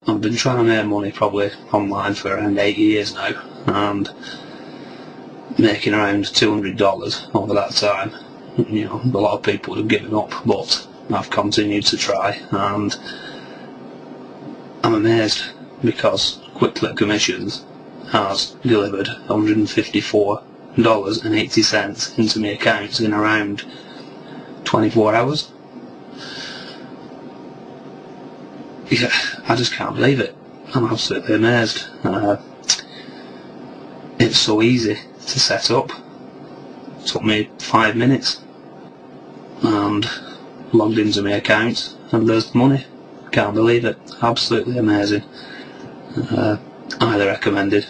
I've been trying to make money probably online for around 8 years now, and making around $200 over that time. You know, a lot of people have given up, but I've continued to try, and I'm amazed because Quick Click Commissions has delivered $154.80 into my account in around 24 hours. Yeah, I just can't believe it. I'm absolutely amazed. It's so easy to set up. It took me 5 minutes and logged into my account and there's money. Can't believe it. Absolutely amazing. Highly recommended.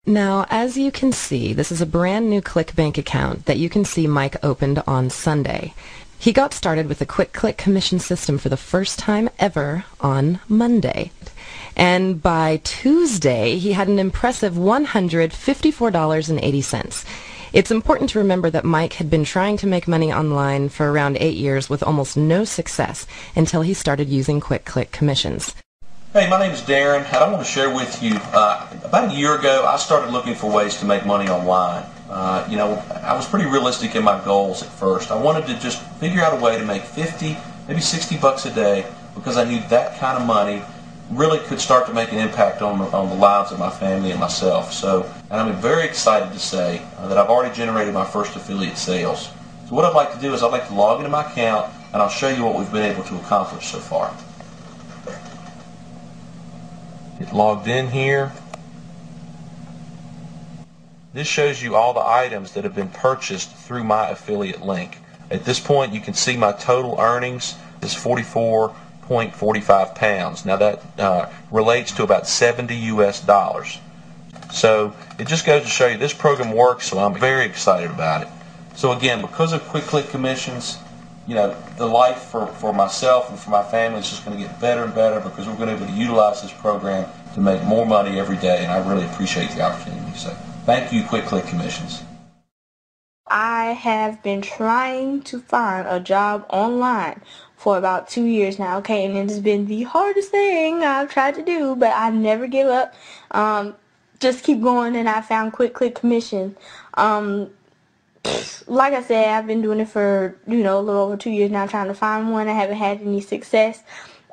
Now, as you can see, this is a brand new ClickBank account that you can see Mike opened on Sunday. He got started with the Quick Click commission system for the first time ever on Monday. And by Tuesday, he had an impressive $154.80. It's important to remember that Mike had been trying to make money online for around 8 years with almost no success until he started using Quick Click commissions. Hey, my name is Darren, and I want to share with you, about a year ago, I started looking for ways to make money online. You know, I was pretty realistic in my goals at first. I wanted to just figure out a way to make 50, maybe 60 bucks a day, because I knew that kind of money really could start to make an impact on the lives of my family and myself. So, and I'm very excited to say that I've already generated my first affiliate sales. So what I'd like to do is I'd like to log into my account, and I'll show you what we've been able to accomplish so far. Get logged in here. This shows you all the items that have been purchased through my affiliate link. At this point, you can see my total earnings is 44.45 pounds. Now that relates to about 70 US dollars. So it just goes to show you this program works, so I'm very excited about it. So again, because of Quick Click commissions, you know, the life for myself and for my family is just going to get better and better because we're going to be able to utilize this program to make more money every day, and I really appreciate the opportunity. So thank you, Quick Click Commissions. I have been trying to find a job online for about 2 years now, okay, and it has been the hardest thing I've tried to do, but I never give up. Just keep going, and I found Quick Click Commission. Like I said, I've been doing it for, you know, a little over 2 years now, trying to find one. I haven't had any success.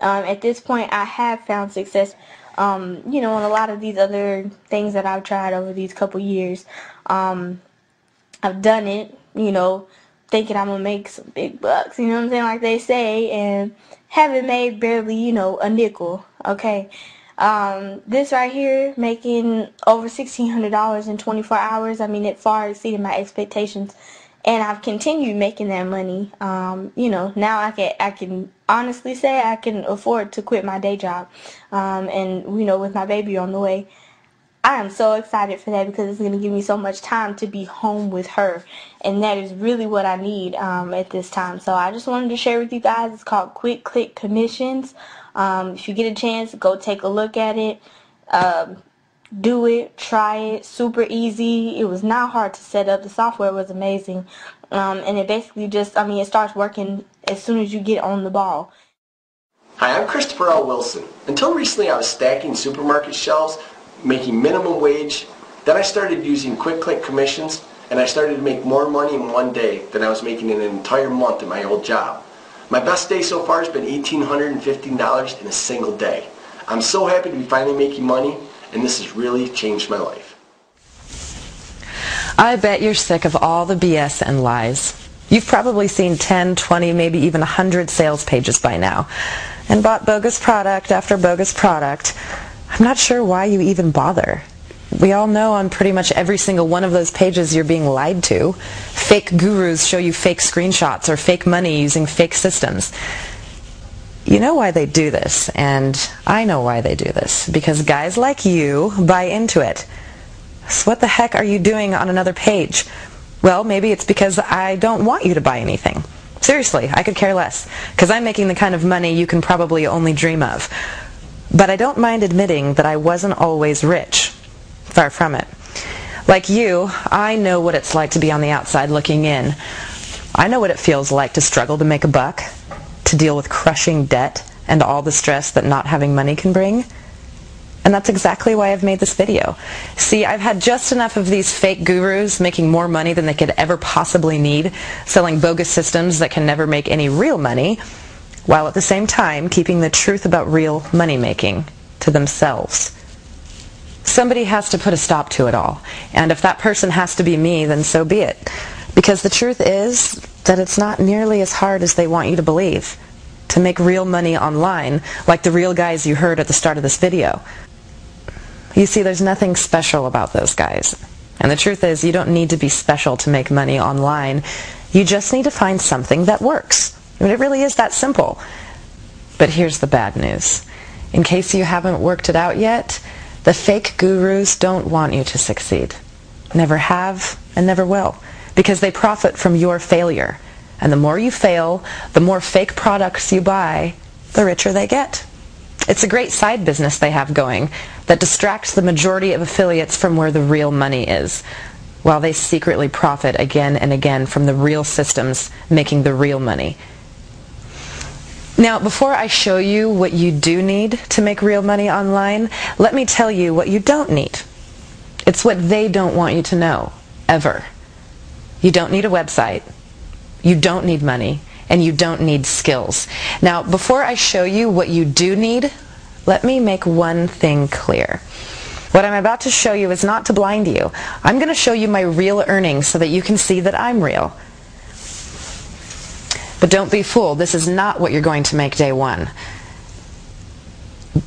At this point, I have found success, you know, on a lot of these other things that I've tried over these couple years. I've done it, you know, thinking I'm going to make some big bucks, you know what I'm saying, like they say, and haven't made barely, you know, a nickel, okay. This right here, making over $1,600 in 24 hours, I mean, it far exceeded my expectations, and I've continued making that money. You know, now I can honestly say I can afford to quit my day job, and, you know, with my baby on the way, I am so excited for that because it's going to give me so much time to be home with her, and that is really what I need at this time. So I just wanted to share with you guys. It's called Quick Click Commissions. If you get a chance, go take a look at it. Do it. Try it. Super easy. It was not hard to set up. The software was amazing. And it basically just, I mean, it starts working as soon as you get on the ball. Hi, I'm Christopher L. Wilson. Until recently, I was stacking supermarket shelves, making minimum wage. Then I started using Quick Click Commissions, and I started to make more money in one day than I was making in an entire month at my old job. My best day so far has been $1,815 in a single day. I'm so happy to be finally making money, and this has really changed my life. I bet you're sick of all the BS and lies. You've probably seen 10, 20, maybe even 100 sales pages by now, and bought bogus product after bogus product. I'm not sure why you even bother. We all know on pretty much every single one of those pages you're being lied to. Fake gurus show you fake screenshots or fake money using fake systems. You know why they do this, and I know why they do this, because guys like you buy into it. So what the heck are you doing on another page? Well, maybe it's because I don't want you to buy anything. Seriously, I could care less, because I'm making the kind of money you can probably only dream of. But I don't mind admitting that I wasn't always rich. Far from it. Like you, I know what it's like to be on the outside looking in. I know what it feels like to struggle to make a buck, to deal with crushing debt and all the stress that not having money can bring. And that's exactly why I've made this video. See, I've had just enough of these fake gurus making more money than they could ever possibly need, selling bogus systems that can never make any real money, while at the same time keeping the truth about real money making to themselves. Somebody has to put a stop to it all, and if that person has to be me, then so be it. Because the truth is that it's not nearly as hard as they want you to believe to make real money online, like the real guys you heard at the start of this video. You see, there's nothing special about those guys. And the truth is, you don't need to be special to make money online. You just need to find something that works. I mean, it really is that simple. But here's the bad news. In case you haven't worked it out yet, the fake gurus don't want you to succeed. Never have and never will. Because they profit from your failure. And the more you fail, the more fake products you buy, the richer they get. It's a great side business they have going that distracts the majority of affiliates from where the real money is, while they secretly profit again and again from the real systems making the real money. Now, before I show you what you do need to make real money online, let me tell you what you don't need. It's what they don't want you to know, ever. You don't need a website. You don't need money. And you don't need skills. Now, before I show you what you do need, let me make one thing clear. What I'm about to show you is not to blind you. I'm going to show you my real earnings so that you can see that I'm real. But don't be fooled. This is not what you're going to make day one.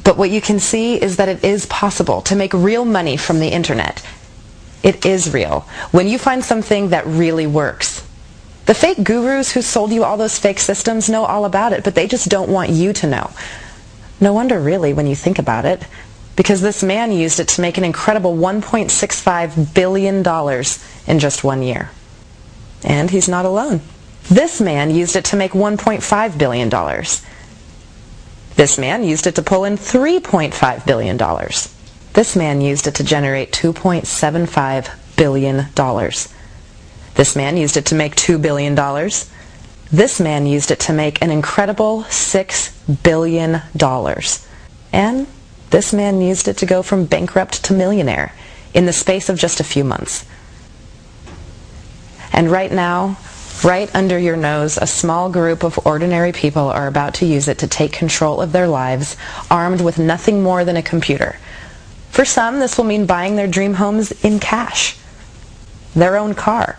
But what you can see is that it is possible to make real money from the internet. It is real. When you find something that really works. The fake gurus who sold you all those fake systems know all about it, but they just don't want you to know. No wonder, really, when you think about it, because this man used it to make an incredible $1.65 billion in just 1 year. And he's not alone. This man used it to make $1.5 billion. This man used it to pull in $3.5 billion. This man used it to generate $2.75 billion. This man used it to make $2 billion. This man used it to make an incredible $6 billion. And this man used it to go from bankrupt to millionaire in the space of just a few months. And right now, right under your nose, a small group of ordinary people are about to use it to take control of their lives, armed with nothing more than a computer. For some, this will mean buying their dream homes in cash, their own car,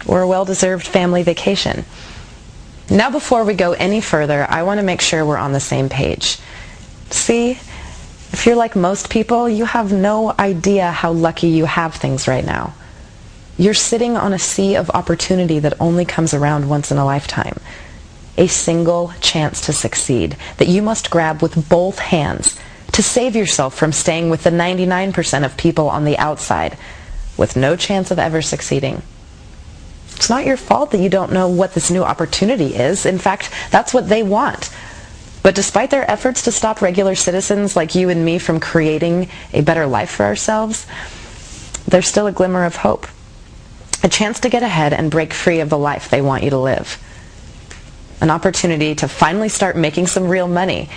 or a well-deserved family vacation. Now, before we go any further, I want to make sure we're on the same page. See, if you're like most people, you have no idea how lucky you have things right now. You're sitting on a sea of opportunity that only comes around once in a lifetime. A single chance to succeed that you must grab with both hands to save yourself from staying with the 99% of people on the outside with no chance of ever succeeding. It's not your fault that you don't know what this new opportunity is. In fact, that's what they want. But despite their efforts to stop regular citizens like you and me from creating a better life for ourselves, there's still a glimmer of hope. A chance to get ahead and break free of the life they want you to live. An opportunity to finally start making some real money.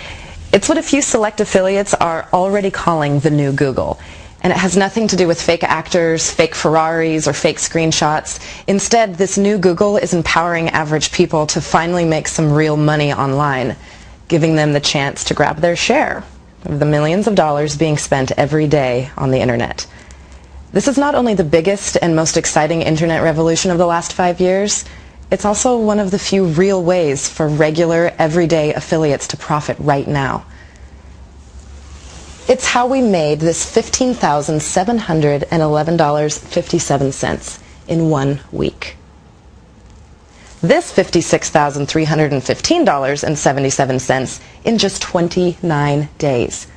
It's what a few select affiliates are already calling the new Google. And it has nothing to do with fake actors, fake Ferraris, or fake screenshots. Instead, this new Google is empowering average people to finally make some real money online, giving them the chance to grab their share of the millions of dollars being spent every day on the internet. This is not only the biggest and most exciting internet revolution of the last 5 years, it's also one of the few real ways for regular, everyday affiliates to profit right now. It's how we made this $15,711.57 in 1 week. This $56,315.77 in just 29 days.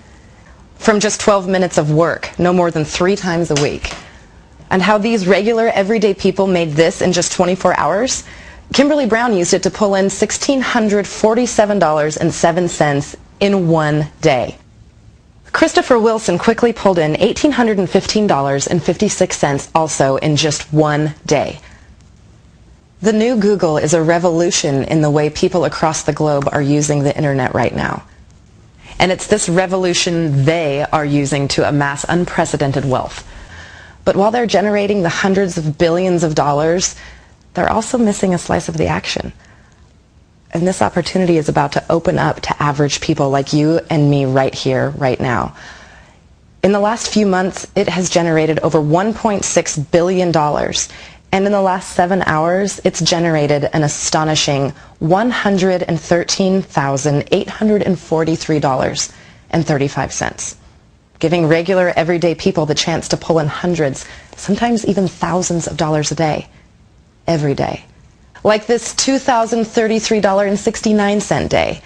From just 12 minutes of work, no more than 3 times a week. And how these regular, everyday people made this in just 24 hours? Kimberly Brown used it to pull in $1,647.07 in 1 day. Christopher Wilson quickly pulled in $1,815.56 also in just 1 day. The new Google is a revolution in the way people across the globe are using the internet right now. And it's this revolution they are using to amass unprecedented wealth. But while they're generating the hundreds of billions of dollars, they're also missing a slice of the action. And this opportunity is about to open up to average people like you and me right here, right now. In the last few months, it has generated over $1.6 billion. And in the last 7 hours, it's generated an astonishing $113,843.35, giving regular, everyday people the chance to pull in hundreds, sometimes even thousands of dollars a day, every day. Like this $2,033.69 day,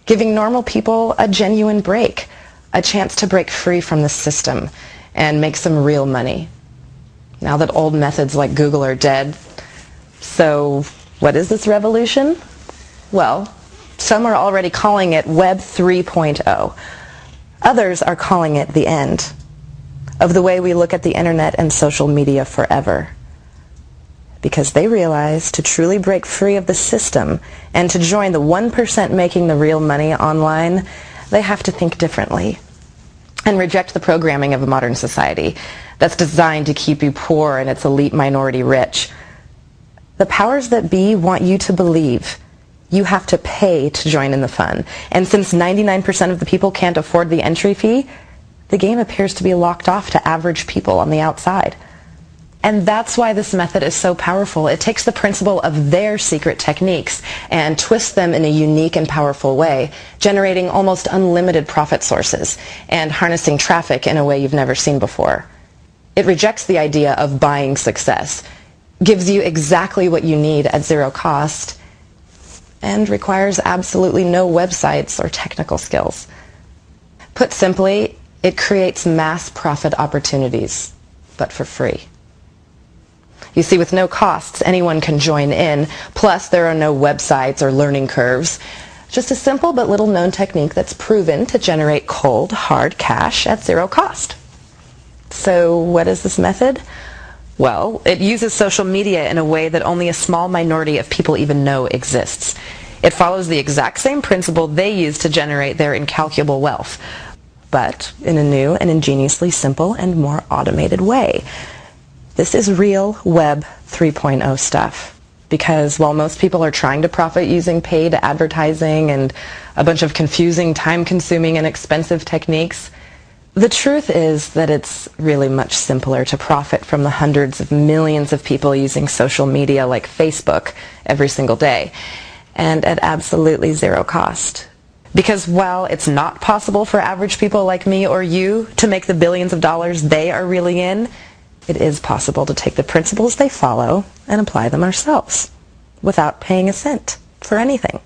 giving normal people a genuine break, a chance to break free from the system and make some real money. Now that old methods like Google are dead. So what is this revolution? Well, some are already calling it Web 3.0. Others are calling it the end of the way we look at the internet and social media forever. Because they realize to truly break free of the system and to join the 1% making the real money online, they have to think differently and reject the programming of a modern society that's designed to keep you poor and its elite minority rich. The powers that be want you to believe you have to pay to join in the fun. And since 99% of the people can't afford the entry fee, the game appears to be locked off to average people on the outside. And that's why this method is so powerful. It takes the principle of their secret techniques and twists them in a unique and powerful way, generating almost unlimited profit sources and harnessing traffic in a way you've never seen before. It rejects the idea of buying success, gives you exactly what you need at zero cost, and requires absolutely no websites or technical skills. Put simply, it creates mass profit opportunities, but for free. You see, with no costs, anyone can join in. Plus, there are no websites or learning curves. Just a simple but little-known technique that's proven to generate cold, hard cash at zero cost. So what is this method? Well, it uses social media in a way that only a small minority of people even know exists. It follows the exact same principle they use to generate their incalculable wealth, but in a new and ingeniously simple and more automated way. This is real Web 3.0 stuff, because while most people are trying to profit using paid advertising and a bunch of confusing, time-consuming, and expensive techniques, the truth is that it's really much simpler to profit from the hundreds of millions of people using social media like Facebook every single day, and at absolutely zero cost. Because while it's not possible for average people like me or you to make the billions of dollars they are reeling in, it is possible to take the principles they follow and apply them ourselves without paying a cent for anything,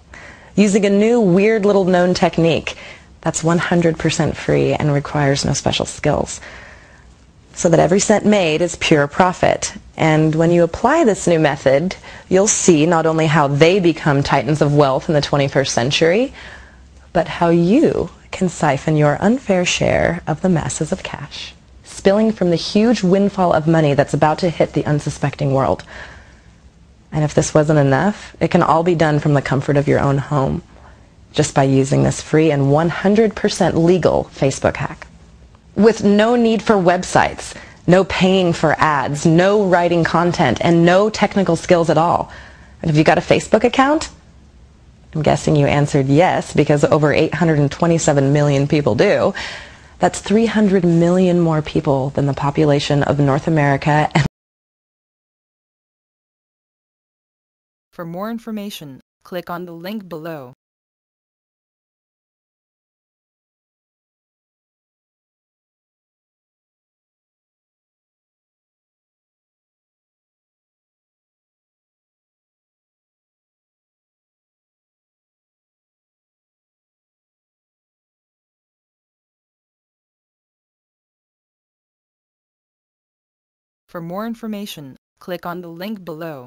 using a new weird little known technique that's 100% free and requires no special skills, so that every cent made is pure profit. And when you apply this new method, you'll see not only how they become titans of wealth in the 21st century, but how you can siphon your unfair share of the masses of cash spilling from the huge windfall of money that's about to hit the unsuspecting world. And if this wasn't enough, it can all be done from the comfort of your own home, just by using this free and 100% legal Facebook hack. With no need for websites, no paying for ads, no writing content, and no technical skills at all. And have you got a Facebook account? I'm guessing you answered yes, because over 827 million people do. That's 300 million more people than the population of North America. For more information, click on the link below. For more information, click on the link below.